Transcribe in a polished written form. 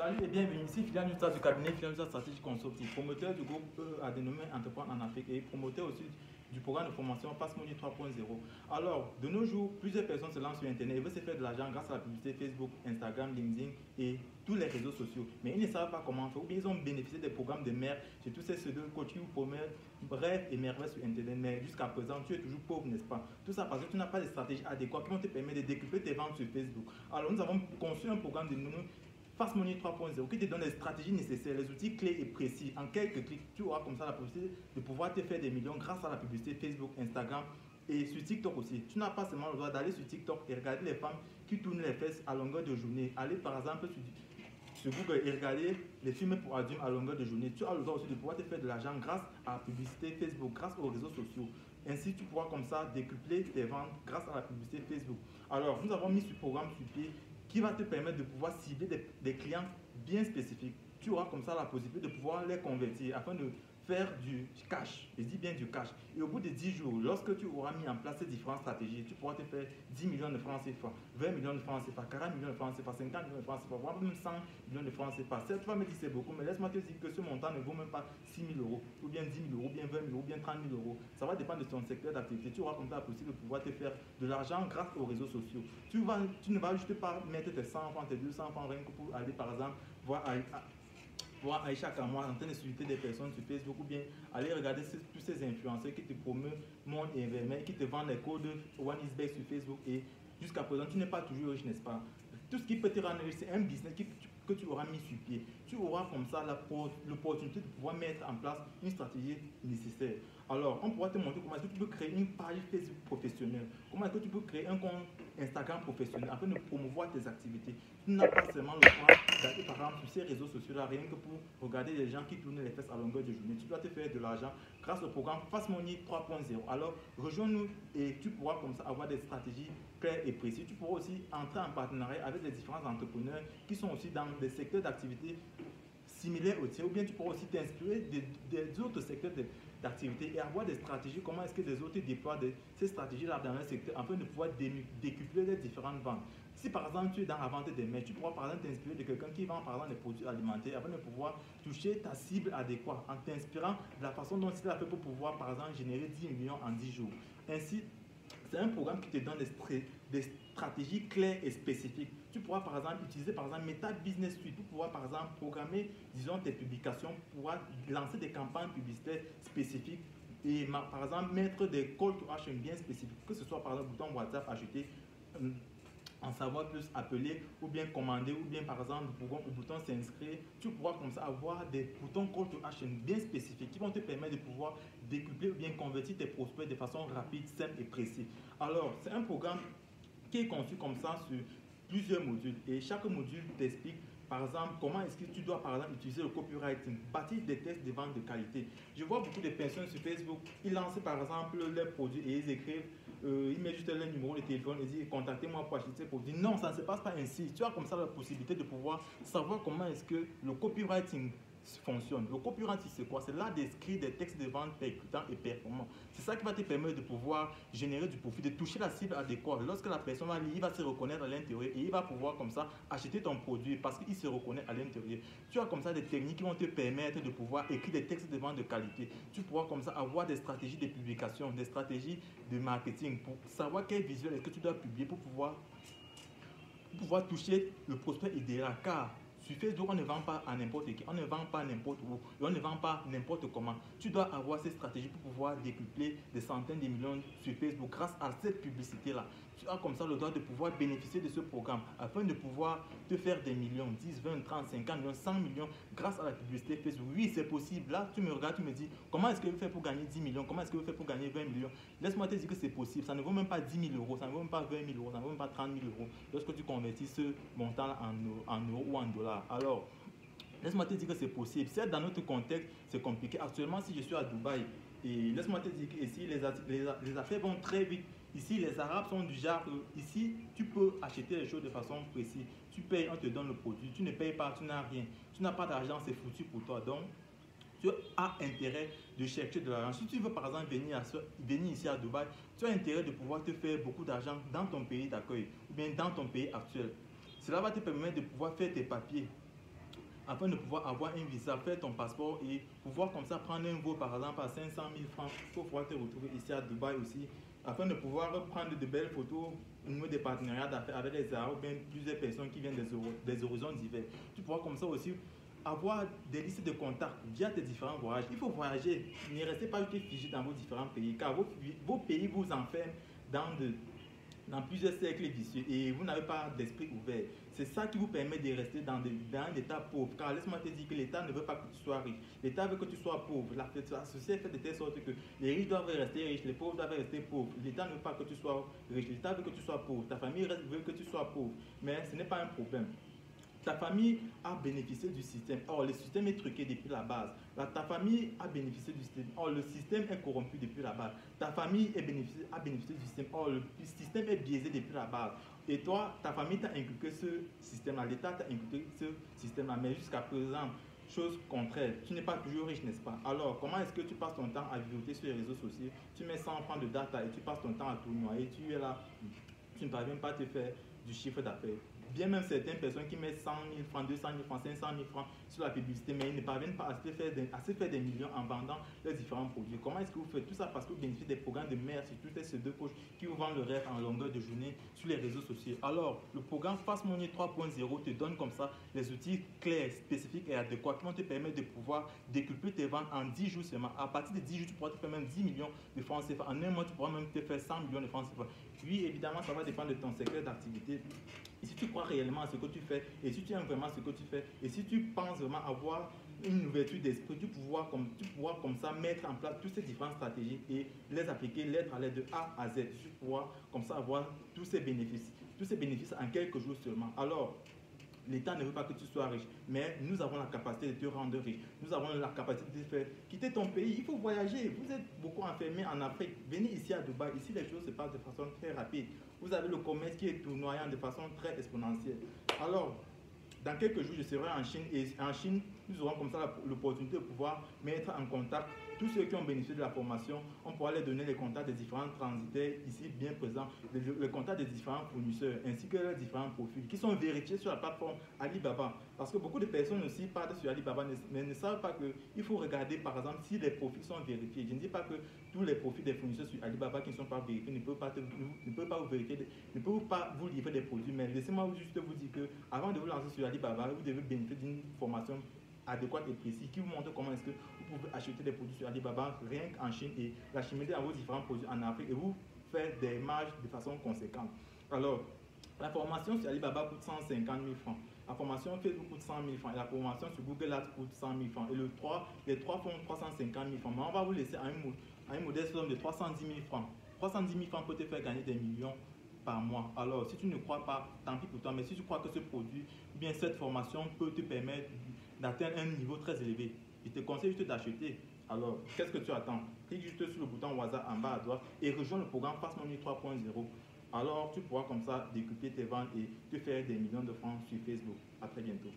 Salut et bienvenue ici, Philia Newstar du cabinet Philia Newstar Stratégie Consulting, promoteur du groupe à dénommé Entreprendre en Afrique et promoteur aussi du programme de formation Passe Money 3.0. Alors, de nos jours, plusieurs personnes se lancent sur Internet et veulent se faire de l'argent grâce à la publicité Facebook, Instagram, LinkedIn et tous les réseaux sociaux. Mais ils ne savent pas comment faire ou bien ils ont bénéficié des programmes de merde sur tous ces pseudo-coaching ou promesses, bref et merveilles sur Internet. Mais jusqu'à présent, tu es toujours pauvre, n'est-ce pas? Tout ça parce que tu n'as pas de stratégie adéquate qui vont te permettre de décupler tes ventes sur Facebook. Alors, nous avons conçu un programme de Fast Money 3.0 qui te donne les stratégies nécessaires, les outils clés et précis. En quelques clics, tu auras comme ça la possibilité de pouvoir te faire des millions grâce à la publicité Facebook, Instagram et sur TikTok aussi. Tu n'as pas seulement le droit d'aller sur TikTok et regarder les femmes qui tournent les fesses à longueur de journée. Aller par exemple sur Google et regarder les films pour adultes à longueur de journée. Tu as le droit aussi de pouvoir te faire de l'argent grâce à la publicité Facebook, grâce aux réseaux sociaux. Ainsi, tu pourras comme ça décupler tes ventes grâce à la publicité Facebook. Alors, nous avons mis ce programme sur pied qui va te permettre de pouvoir cibler des clients bien spécifiques. Tu auras comme ça la possibilité de pouvoir les convertir afin de faire du cash, je dis bien du cash. Et au bout de 10 jours, lorsque tu auras mis en place ces différentes stratégies, tu pourras te faire 10 millions de francs CFA, 20 millions de francs CFA, 40 millions de francs CFA, 50 millions de francs CFA, voire même 100 millions de francs CFA. Certes, tu vas me dire c'est beaucoup, mais laisse-moi te dire que ce montant ne vaut même pas 6 000 euros, ou bien 10 000 euros, ou bien 20 000 euros, ou bien 30 000 euros. Ça va dépendre de ton secteur d'activité. Tu auras comme ça la possibilité de pouvoir te faire de l'argent grâce aux réseaux sociaux. Tu ne vas juste pas mettre tes 100 francs, tes 200 francs rien que pour aller par exemple voir Aïcha Kamwa en train de suivre des personnes sur Facebook ou bien aller regarder tous ces influenceurs qui te promeuvent monde et événement, qui te vendent les codes One is Best sur Facebook et jusqu'à présent tu n'es pas toujours riche, n'est-ce pas? Tout ce qui peut te rendre riche, c'est un business que tu auras mis sur pied. Tu auras comme ça l'opportunité de pouvoir mettre en place une stratégie nécessaire. Alors, on pourra te montrer comment est-ce que tu peux créer une page Facebook professionnelle, comment est-ce que tu peux créer un compte Instagram professionnel afin de promouvoir tes activités. Tu n'as pas seulement le temps d'aller par exemple sur ces réseaux sociaux-là, rien que pour regarder les gens qui tournent les fesses à longueur de journée. Tu dois te faire de l'argent grâce au programme Fast Money 3.0. Alors, rejoins-nous et tu pourras comme ça avoir des stratégies claires et précises. Tu pourras aussi entrer en partenariat avec les différents entrepreneurs qui sont aussi dans des secteurs d'activité similaires au tien, ou bien tu pourras aussi t'inspirer des autres secteurs d'activité et avoir des stratégies, comment est-ce que les autres déploient ces stratégies-là dans un secteur afin de pouvoir décupler les différentes ventes. Si par exemple tu es dans la vente des mets, tu pourras par exemple t'inspirer de quelqu'un qui vend par exemple des produits alimentaires afin de pouvoir toucher ta cible adéquate en t'inspirant de la façon dont il a fait pour pouvoir par exemple générer 10 millions en 10 jours. Ainsi, c'est un programme qui te donne des stratégies claires et spécifiques. Tu pourras par exemple utiliser par exemple Meta Business Suite pour pouvoir par exemple programmer, disons, tes publications, pour pouvoir lancer des campagnes publicitaires spécifiques et par exemple mettre des call to action bien spécifiques, que ce soit par exemple bouton WhatsApp, acheter, en savoir plus, appeler ou bien commander ou bien par exemple le bouton s'inscrire. Tu pourras comme ça avoir des boutons call to action bien spécifiques qui vont te permettre de pouvoir décupler ou bien convertir tes prospects de façon rapide, simple et précise. Alors, c'est un programme qui est conçu comme ça sur plusieurs modules et chaque module t'explique par exemple comment est-ce que tu dois par exemple utiliser le copywriting, bâtir des textes de vente de qualité. Je vois beaucoup de personnes sur Facebook, ils lancent par exemple leurs produits et ils écrivent ils mettent juste leur numéro de téléphone et disent contactez-moi pour acheter ces produits. Non, ça ne se passe pas ainsi. Tu as comme ça la possibilité de pouvoir savoir comment est-ce que le copywriting fonctionne. Le copywriting, c'est quoi? C'est là d'écrire des textes de vente percutants et performants. C'est ça qui va te permettre de pouvoir générer du profit, de toucher la cible adéquate. Lorsque la personne va lire, il va se reconnaître à l'intérieur et il va pouvoir comme ça acheter ton produit parce qu'il se reconnaît à l'intérieur. Tu as comme ça des techniques qui vont te permettre de pouvoir écrire des textes de vente de qualité. Tu pourras comme ça avoir des stratégies de publication, des stratégies de marketing pour savoir quel visuel est-ce que tu dois publier pour pouvoir toucher le prospect idéal. Car sur Facebook, on ne vend pas à n'importe qui, on ne vend pas n'importe où, et on ne vend pas n'importe comment. Tu dois avoir ces stratégies pour pouvoir décupler des centaines de millions sur Facebook grâce à cette publicité-là. Tu as comme ça le droit de pouvoir bénéficier de ce programme afin de pouvoir te faire des millions, 10, 20, 30, 50 millions, 100 millions grâce à la publicité Facebook. Oui, c'est possible. Là, tu me regardes, tu me dis, comment est-ce que vous faites pour gagner 10 millions? Comment est-ce que vous faites pour gagner 20 millions? Laisse-moi te dire que c'est possible. Ça ne vaut même pas 10 000 euros, ça ne vaut même pas 20 000 euros, ça ne vaut même pas 30 000 euros lorsque tu convertis ce montant en euros ou en dollars. Alors, laisse-moi te dire que c'est possible. Certes, dans notre contexte, c'est compliqué. Actuellement, si je suis à Dubaï, et laisse-moi te dire que ici, les affaires vont très vite. Ici, les Arabes sont du genre, ici, tu peux acheter les choses de façon précise. Tu payes, on te donne le produit. Tu ne payes pas, tu n'as rien. Tu n'as pas d'argent, c'est foutu pour toi. Donc, tu as intérêt de chercher de l'argent. Si tu veux par exemple venir ici à Dubaï, tu as intérêt de pouvoir te faire beaucoup d'argent dans ton pays d'accueil ou bien dans ton pays actuel. Cela va te permettre de pouvoir faire tes papiers afin de pouvoir avoir un visa, faire ton passeport et pouvoir comme ça prendre un vol par exemple à 500 000 francs pour pouvoir te retrouver ici à Dubaï aussi, afin de pouvoir prendre de belles photos au niveau des partenariats d'affaires avec les Arabes ou bien plusieurs personnes qui viennent des horizons divers. Tu pourras comme ça aussi avoir des listes de contacts via tes différents voyages. Il faut voyager, ne restez pas juste figé dans vos différents pays, car vos pays vous enferment dans dans plusieurs cercles vicieux et vous n'avez pas d'esprit ouvert. C'est ça qui vous permet de rester dans un état pauvre. Car laisse-moi te dire que l'État ne veut pas que tu sois riche. L'État veut que tu sois pauvre. La société est faite de telle sorte que les riches doivent rester riches, les pauvres doivent rester pauvres. L'État ne veut pas que tu sois riche. L'État veut que tu sois pauvre. Ta famille veut que tu sois pauvre. Mais ce n'est pas un problème. Ta famille a bénéficié du système. Or, le système est truqué depuis la base. Ta famille a bénéficié du système. Or, le système est corrompu depuis la base. Ta famille a bénéficié du système. Or, le système est biaisé depuis la base. Et toi, ta famille t'a inculqué ce système-là. L'État t'a inculqué ce système-là. Mais jusqu'à présent, chose contraire, tu n'es pas toujours riche, n'est-ce pas? Alors, comment est-ce que tu passes ton temps à vivoter sur les réseaux sociaux? Tu mets 100 francs de data et tu passes ton temps à tournoyer. Tu es là, tu ne parviens pas à te faire du chiffre d'affaires. Bien même certaines personnes qui mettent 100 000 francs, 200 000 francs, 500 000 francs sur la publicité, mais ils ne parviennent pas à se faire des millions en vendant leurs différents produits. Comment est-ce que vous faites tout ça? Parce que vous bénéficiez des programmes de merde sur toutes ces deux coachs qui vous vendent le rêve en longueur de journée sur les réseaux sociaux. Alors, le programme Fast Money 3.0 te donne comme ça les outils clairs, spécifiques et adéquats qui vont te permettre de pouvoir décupler tes ventes en 10 jours seulement. À partir de 10 jours, tu pourras te faire même 10 millions de francs CFA. En un mois, tu pourras même te faire 100 millions de francs CFA. Puis, évidemment, ça va dépendre de ton secteur d'activité. Et si tu crois réellement à ce que tu fais, et si tu aimes vraiment ce que tu fais, et si tu penses vraiment avoir une ouverture d'esprit, tu pourras comme ça mettre en place toutes ces différentes stratégies et les appliquer lettre à lettre de A à Z. Tu pourras comme ça avoir tous ces bénéfices en quelques jours seulement. Alors, l'État ne veut pas que tu sois riche, mais nous avons la capacité de te rendre riche. Nous avons la capacité de te faire quitter ton pays. Il faut voyager. Vous êtes beaucoup enfermés en Afrique. Venez ici à Dubaï. Ici, les choses se passent de façon très rapide. Vous avez le commerce qui est tournoyant de façon très exponentielle. Alors, dans quelques jours, je serai en Chine et en Chine, nous aurons comme ça l'opportunité de pouvoir mettre en contact tous ceux qui ont bénéficié de la formation. On pourra leur donner les contacts des différents transitaires ici bien présents, les contacts des différents fournisseurs ainsi que leurs différents profils qui sont vérifiés sur la plateforme Alibaba. Parce que beaucoup de personnes aussi partent sur Alibaba mais ne savent pas qu'il faut regarder par exemple si les profils sont vérifiés. Je ne dis pas que tous les profils des fournisseurs sur Alibaba qui ne sont pas vérifiés ne peuvent pas vous vérifier, ne peuvent pas vous livrer des produits. Mais laissez-moi juste vous dire que avant de vous lancer sur Alibaba, vous devez bénéficier d'une formation adéquate et précise qui vous montre comment est-ce que vous pouvez acheter des produits sur Alibaba rien qu'en Chine et l'acheminer à vos différents produits en Afrique et vous faire des marges de façon conséquente. Alors, la formation sur Alibaba coûte 150 000 francs. La formation Facebook coûte 100 000 francs et la formation sur Google Ads coûte 100 000 francs. Et les trois font 350 000 francs. Mais on va vous laisser à un modeste somme de 310 000 francs. 310 000 francs peut te faire gagner des millions par mois. Alors, si tu ne crois pas, tant pis pour toi, mais si tu crois que ce produit, ou bien cette formation peut te permettre d'atteindre un niveau très élevé, je te conseille juste d'acheter. Alors, qu'est-ce que tu attends? Clique juste sur le bouton WhatsApp en bas à droite et rejoins le programme Fast Money 3.0. Alors, tu pourras comme ça décupler tes ventes et te faire des millions de francs sur Facebook. À très bientôt.